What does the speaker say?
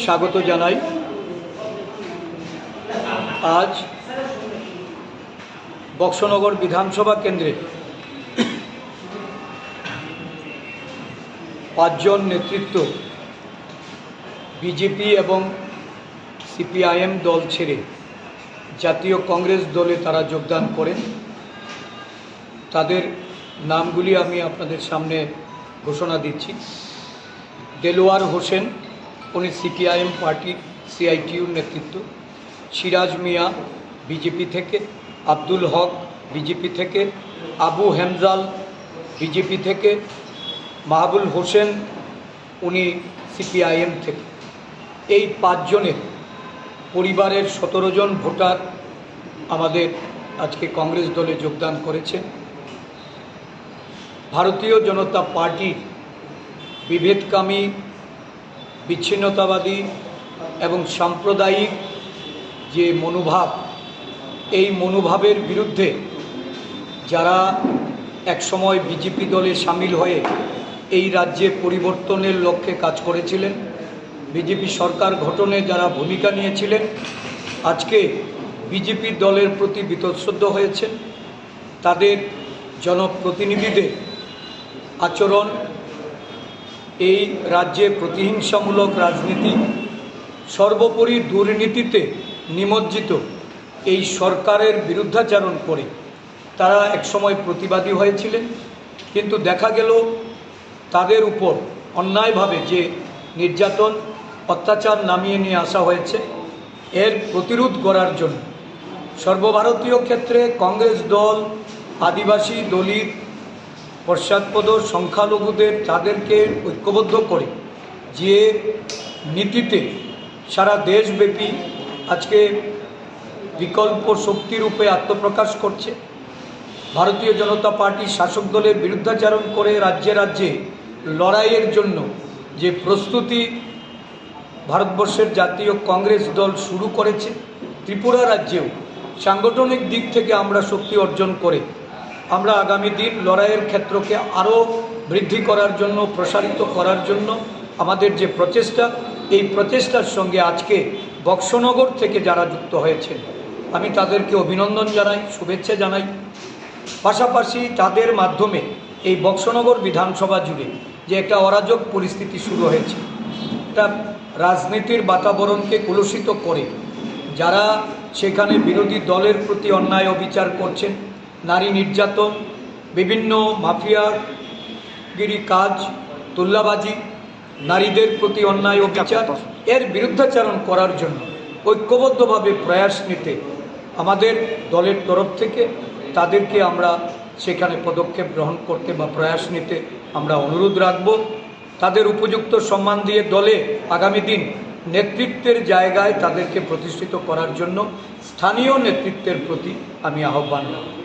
স্বাগত জানাই। আজ বক্সনগর বিধানসভা কেন্দ্রে 5 জন নেতৃত্ব বিজেপি এবং সিপিআইএম দল ছেড়ে জাতীয় কংগ্রেস দলে তারা যোগদান করেন। তাদের নামগুলি আমি আপনাদের সামনে ঘোষণা দিচ্ছি। দেলোয়ার হোসেন, উনি সিপিআইএম পার্টির সিআইটিউর নেতৃত্ব। সিরাজ মিয়া বিজেপি থেকে, আব্দুল হক বিজেপি থেকে, আবু হেমজাল বিজেপি থেকে, মাহবুল হোসেন উনি সিপিআইএম থেকে। এই 5 জনের পরিবারের 17 জন ভোটার আমাদের আজকে কংগ্রেস দলে যোগদান করেছেন। ভারতীয় জনতা পার্টির বিভেদকামী, বিচ্ছিন্নতাবাদী এবং সাম্প্রদায়িক যে মনোভাব, এই মনোভাবের বিরুদ্ধে যারা একসময় বিজেপি দলে সামিল হয়ে এই রাজ্যে পরিবর্তনের লক্ষ্যে কাজ করেছিলেন, বিজেপি সরকার গঠনে যারা ভূমিকা নিয়েছিলেন, আজকে বিজেপি দলের প্রতি বীতশ্রদ্ধ হয়েছেন। তাদের জনপ্রতিনিধিদের আচরণ, এই রাজ্যে প্রতিহিংসামূলক রাজনীতি, সর্বোপরি দুর্নীতিতে নিমজ্জিত এই সরকারের বিরুদ্ধাচরণ করে তারা একসময় প্রতিবাদী হয়েছিলেন। কিন্তু দেখা গেল তাদের উপর অন্যায়ভাবে যে নির্যাতন, অত্যাচার নামিয়ে নিয়ে আসা হয়েছে, এর প্রতিরোধ করার জন্য সর্বভারতীয় ক্ষেত্রে কংগ্রেস দল আদিবাসী, দলিত, পশ্চাৎপদ, সংখ্যালঘুদের তাদেরকে ঐক্যবদ্ধ করে যে নীতিতে সারা দেশব্যাপী আজকে বিকল্প শক্তিরূপে আত্মপ্রকাশ করছে। ভারতীয় জনতা পার্টি শাসক দলের বিরুদ্ধাচরণ করে রাজ্যে রাজ্যে লড়াইয়ের জন্য যে প্রস্তুতি ভারতবর্ষের জাতীয় কংগ্রেস দল শুরু করেছে, ত্রিপুরা রাজ্যেও সাংগঠনিক দিক থেকে আমরা শক্তি অর্জন করে আমরা আগামী দিন লড়াইয়ের ক্ষেত্রকে আরও বৃদ্ধি করার জন্য, প্রসারিত করার জন্য আমাদের যে প্রচেষ্টা, এই প্রচেষ্টার সঙ্গে আজকে বক্সনগর থেকে যারা যুক্ত হয়েছেন আমি তাদেরকে অভিনন্দন জানাই, শুভেচ্ছা জানাই। পাশাপাশি তাদের মাধ্যমে এই বক্সনগর বিধানসভা জুড়ে যে একটা অরাজক পরিস্থিতি শুরু হয়েছে, একটা রাজনীতির বাতাবরণকে কলুষিত করে যারা সেখানে বিরোধী দলের প্রতি অন্যায় অবিচার করছেন, নারী নির্যাতন, বিভিন্ন মাফিয়াগিরি কাজ, তুল্লাবাজি, নারীদের প্রতি অন্যায় অবিচার, এর বিরুদ্ধাচরণ করার জন্য ঐক্যবদ্ধভাবে প্রয়াস নিতে আমাদের দলের তরফ থেকে তাদেরকে আমরা সেখানে পদক্ষেপ গ্রহণ করতে বা প্রয়াস নিতে আমরা অনুরোধ রাখব। তাদের উপযুক্ত সম্মান দিয়ে দলে আগামী দিন নেতৃত্বের জায়গায় তাদেরকে প্রতিষ্ঠিত করার জন্য স্থানীয় নেতৃত্বের প্রতি আমি আহ্বান রাখব।